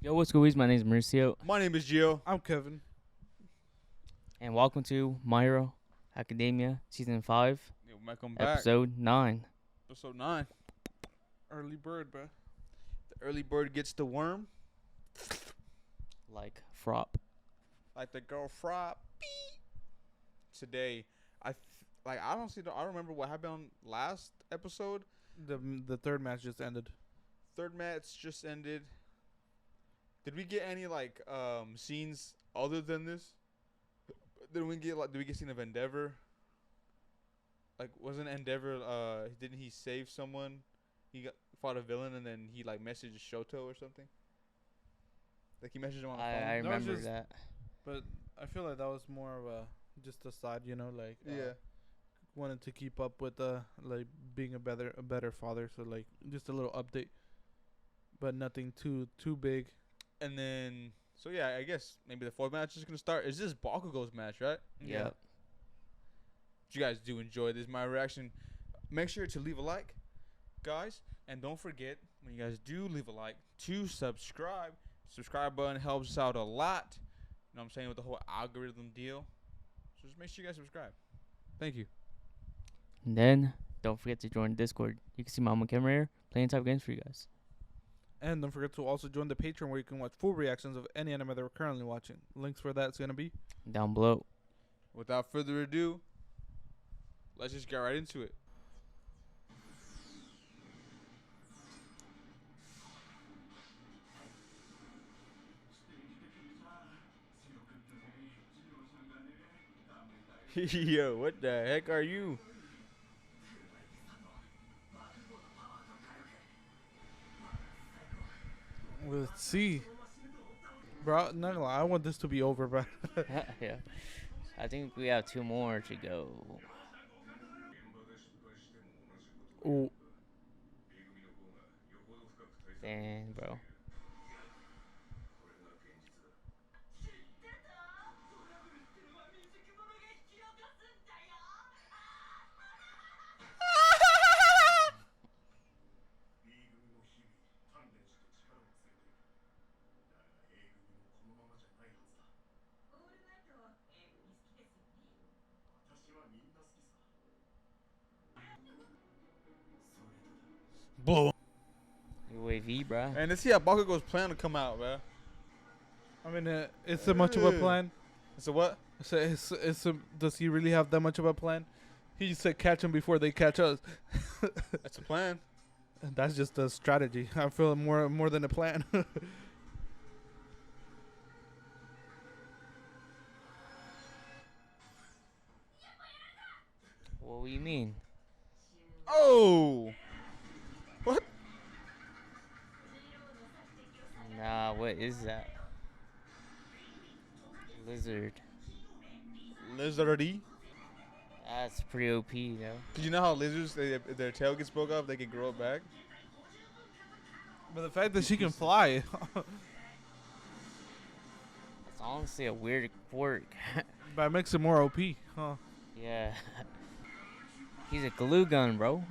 Yo, what's good, Weebs? My name is Mauricio, My name is Gio. I'm Kevin. and welcome to My Hero Academia Season 5, Yeah, welcome back. Episode 9. Episode 9. Early bird, bro. The early bird gets the worm. Like Frop. Like the girl Frop. Today, I don't remember what happened on last episode. The third match just ended. Third match just ended. Did we get any scenes other than this? Did we get scene of Endeavor? Like, wasn't Endeavor didn't he save someone? He fought a villain and then he messaged Shoto or something. Like he messaged him on the phone. I remember that. But I feel like that was more of just a side, Yeah. wanted to keep up with being a better father, so just a little update. But nothing too big. And then, so yeah, I guess maybe the fourth match is going to start. Is this Bakugo's match, right? Yep. If you guys do enjoy this, my reaction, make sure to leave a like, guys. And don't forget, when you guys do leave a like, to subscribe. Subscribe button helps us out a lot. You know what I'm saying? With the whole algorithm deal. So just make sure you guys subscribe. Thank you. And then, don't forget to join Discord. You can see my mom camera here playing type games for you guys. And don't forget to also join the Patreon where you can watch full reactions of any anime that we're currently watching. Links for that's going to be Down below. Without further ado, let's just get right into it. Yo, what the heck are you? Let's see. Bro, not gonna lie, I want this to be over, bro. Yeah. I think we have 2 more to go. Ooh. Dang, bro. Blow. UAV, bro. And let's see how Bakugo's plan to come out, man. I mean, it's a much of a plan. So what? Does he really have that much of a plan? He said catch them before they catch us. That's a plan. And that's just a strategy. I feel more than a plan. What do you mean? Oh! What? Nah, what is that? Lizard. Lizardy? That's pretty OP, you know? Did you know how lizards, if their tail gets broke off, they can grow it back? But the fact that she can fly. That's honestly a weird quirk. But it makes it more OP, huh? Yeah. He's a glue gun, bro.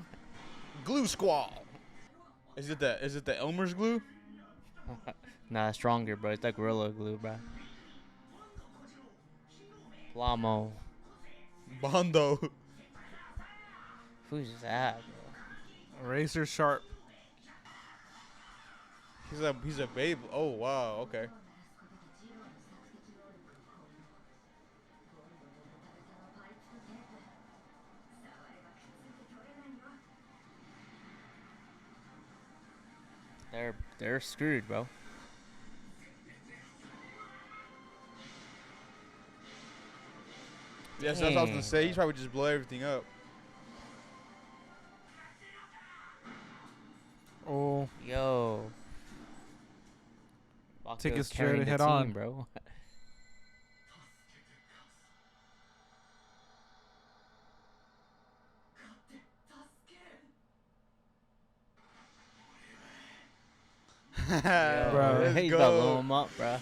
Glue squall. Is it the Elmer's glue? Nah, stronger, bro. It's like Gorilla Glue, bro. Plamo. Bondo. Who's that, bro? Razor sharp. He's a babe. Oh wow. Okay. They're screwed, bro. Yes, that's what I was gonna say. He's probably just blow everything up. Oh. Yo. Take it Bakugo's straight carrying the head team, on. bro. Yo, Bro, let's he's go. about to blow him up, bro.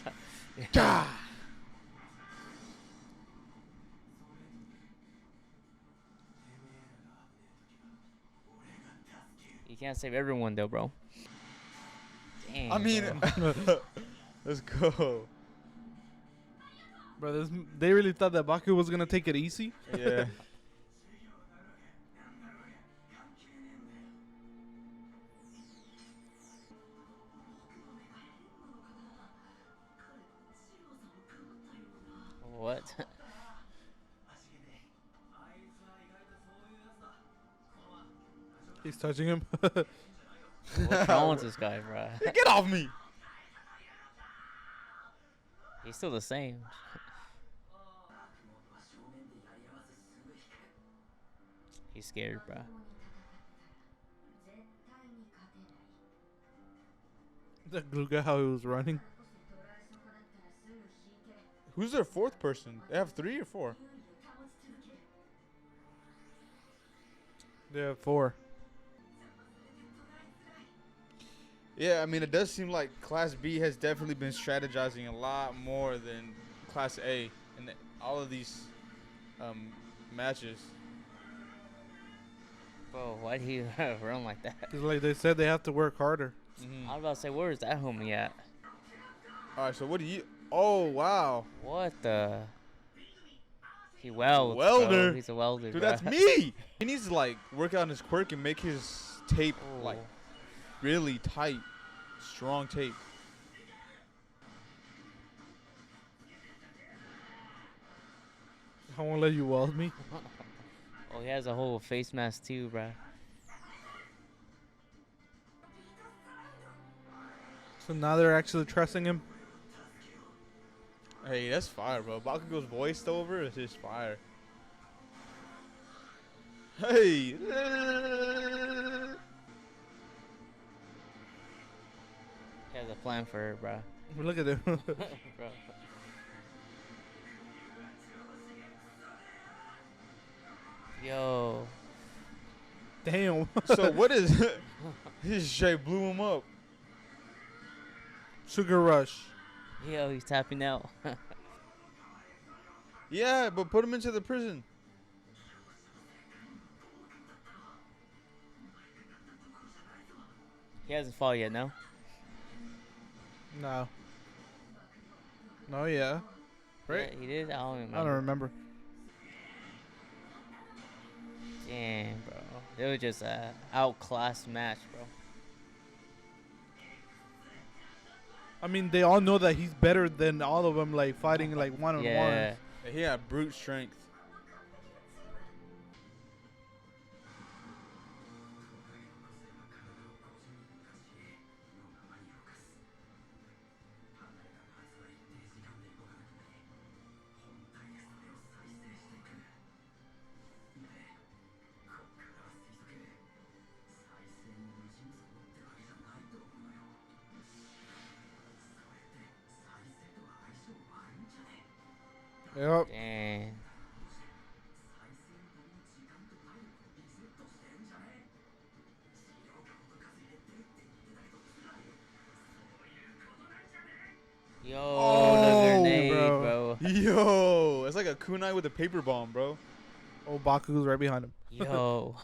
You can't save everyone though, bro. Dang, I mean, bro. Let's go. Bro, they really thought that Baku was gonna take it easy. Yeah. What? He's touching him. What's wrong with this guy, bro? Hey, get off me. He's still the same. He's scared, bro. The glue guy, how he was running. Who's their fourth person? They have 3 or 4? They have 4. Yeah, I mean, it does seem like Class B has definitely been strategizing a lot more than Class A in all of these matches. Bro, why'd he run like that? 'Cause like they said, they have to work harder. Mm-hmm. I was about to say, where is that homie at? All right, so what do you... Oh, wow. What the? He welds, Welder. bro. He's a welder, Dude, bro. that's me. He needs to, like, work on his quirk and make his tape, like, Oh. really tight. Strong tape. I won't let you weld me. Oh, he has a whole face mask too, bro. So now they're actually trusting him. Hey, that's fire, bro. Bakugo's voiced over is just fire. Hey. He has a plan for her, bro. Look at him. Bro. Yo. Damn. So what is... His shape blew him up. Sugar rush. Yo, he's tapping out. Yeah, but put him into the prison. He hasn't fought yet, no? No. No, yeah. Right? Yeah, he did? I don't remember. I don't remember. Damn, bro. It was just a outclassed match, bro. I mean, they all know that he's better than all of them, like fighting like one on Yeah. one. He had brute strength. Yep. Damn. Yo, the grenade, bro. Yo, it's like a kunai with a paper bomb, bro. Oh, Baku's right behind him. Yo.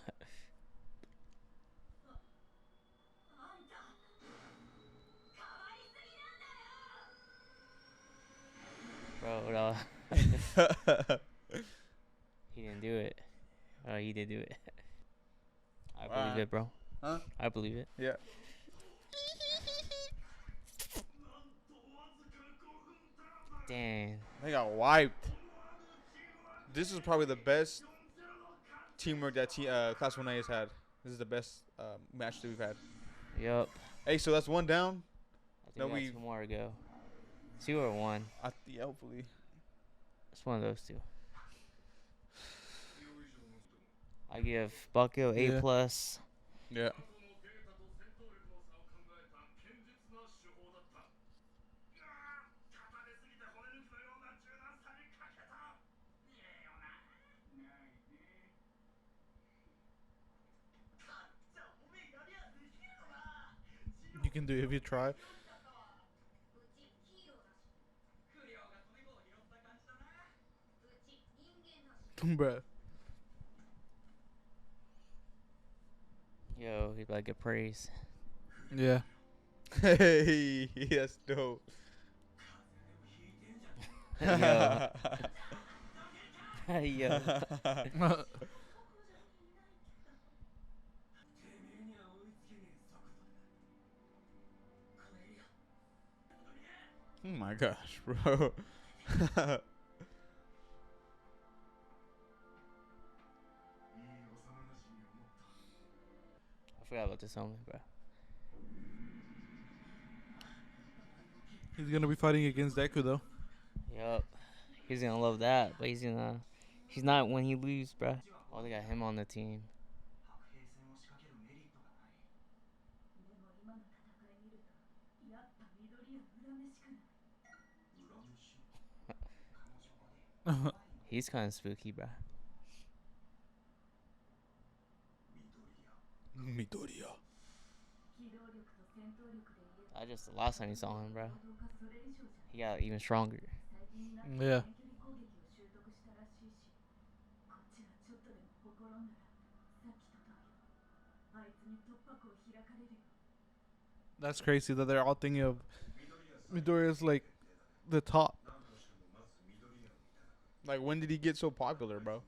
Bro, no. He didn't do it. Oh, he did do it. I believe it, bro. Huh? I believe it. Yeah. Damn. They got wiped. This is probably the best teamwork that Class 1A has had. This is the best match that we've had. Yup. Hey, so that's one down. I No, think we we- got 2 more to go. 2 or 1. Yeah, hopefully. It's one of those 2. I give Bakugo A Yeah. plus. Yeah. You can do it if you try. Bruh. Yo, he'd like get praise. Yeah. Hey, that's dope. Yo. Yo. Oh my gosh, bro. I forgot about this only, bro. He's gonna be fighting against Deku though. Yup. He's gonna love that, but he's not when he leaves, bro. Oh, they got him on the team. He's kind of spooky, bro. Midoriya. I just the last time you saw him, bro. He got even stronger. Yeah. That's crazy that they're all thinking of Midoriya's like the top. Like, when did he get so popular, bro?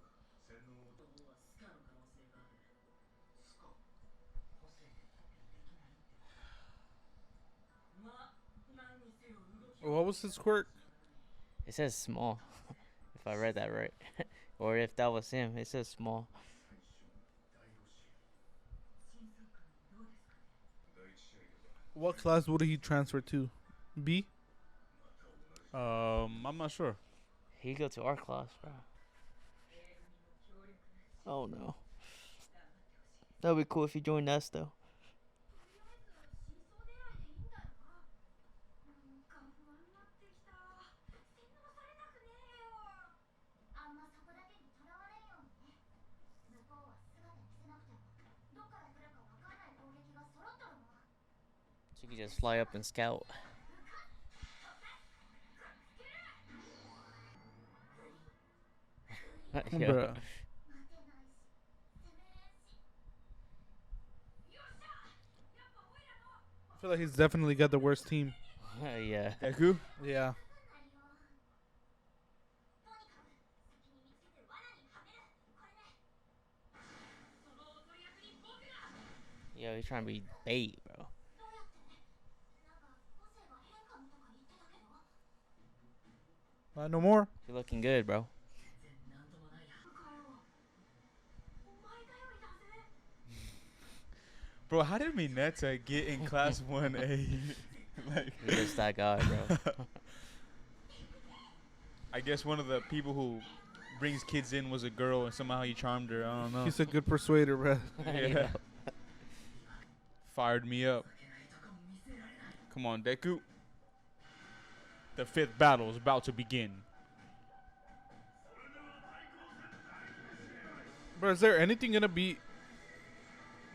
What was his quirk? It says small, if I read that right, or if that was him. It says small. What class would he transfer to? B? I'm not sure. He go to our class, bro. Oh no. That'd be cool if he joined us though. So you can just fly up and scout. Yeah. Bruh. I feel like he's definitely got the worst team. Yeah. Deku? Yeah. Yo, he's trying to be bait, bro. No more. You're looking good, bro. Bro, how did Mineta get in class 1A? Like, He's just that guy, bro. I guess one of the people who brings kids in was a girl, and somehow he charmed her. I don't know. He's a good persuader, bruh. Yeah. Fired me up. Come on, Deku. The 5th battle is about to begin. Bro, is there anything gonna be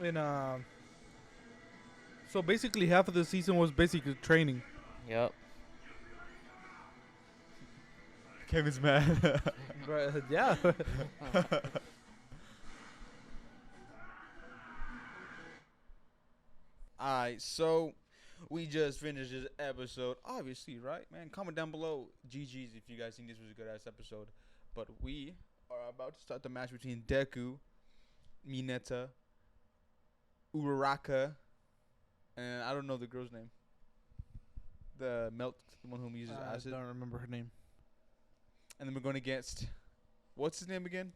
in So basically half of the season was basically training. Yep. Kevin's mad. Bro, yeah. Alright, so we just finished this episode. Obviously, right, man? Comment down below GG's if you guys think this was a good ass episode. But we are about to start the match between Deku, Mineta, Uraraka, and I don't know the girl's name. The one whom uses I acid. don't remember her name. And then we're going against, what's his name again?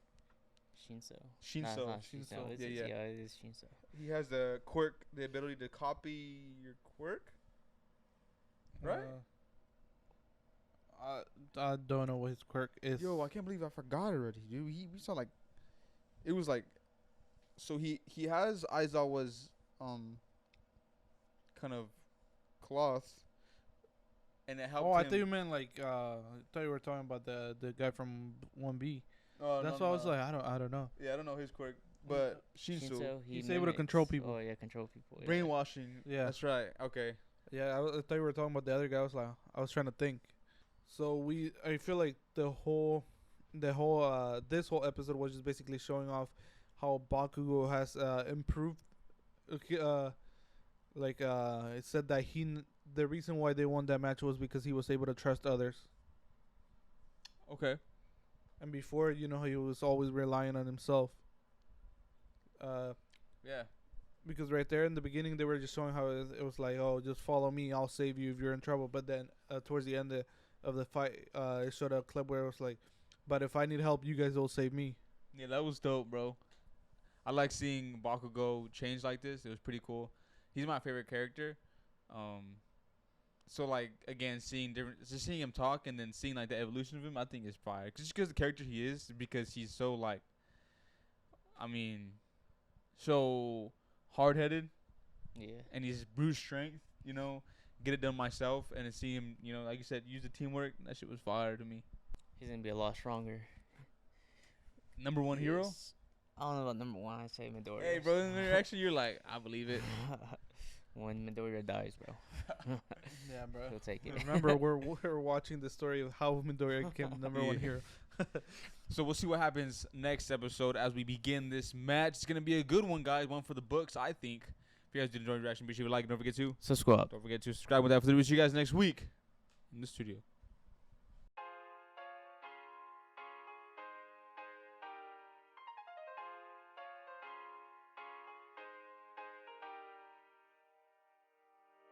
Shinso. Shinso. Nah, it's not Shinso. Shinso. It's Yeah, yeah. it is Shinso. He has the quirk, the ability to copy your quirk. Right? I don't know what his quirk is. Yo, I can't believe I forgot already, dude. We saw like, it was like, so he has Aizawa's kind of cloth, and it helped Oh, I him. thought you meant like I thought you were talking about the guy from 1B. Oh, That's no, why I was no. like, I don't know. Yeah, I don't know his quirk, but Shinsu, He's able to control people. Oh yeah, control people. Yeah. brainwashing. Yeah. That's right. Okay. Yeah, I thought you were talking about the other guy. I was trying to think. So I feel like this whole episode was just basically showing off how Bakugo has improved. It said that the reason why they won that match was because he was able to trust others. Okay. And before, you know, he was always relying on himself. Yeah. Because right there in the beginning, they were just showing how it was like, oh, just follow me, I'll save you if you're in trouble. But then towards the end of the fight, it showed a clip where it was like, but if I need help, you guys will save me. Yeah, that was dope, bro. I like seeing Bakugo change like this. It was pretty cool. He's my favorite character. So like again, just seeing him talk and then seeing like the evolution of him, I think is fire. Just because the character he is, because he's so like, I mean, so hard headed. Yeah. And he's brute strength. You know, get it done myself, and to see him, you know, like you said, use the teamwork. That shit was fire to me. He's gonna be a lot stronger. Number one hero. Yes. I don't know about number one. I say Midoriya. Hey, bro, in the reaction, you're like, I believe it. When Midoriya dies, bro, Yeah, bro. he'll take it. Remember, we're watching the story of how Midoriya became the number one Yeah. hero. So we'll see what happens next episode as we begin this match. It's gonna be a good one, guys. One for the books, I think. If you guys did enjoy the reaction, be sure to like. Don't forget to Subscribe. subscribe with that. For the we'll see you guys next week in the studio.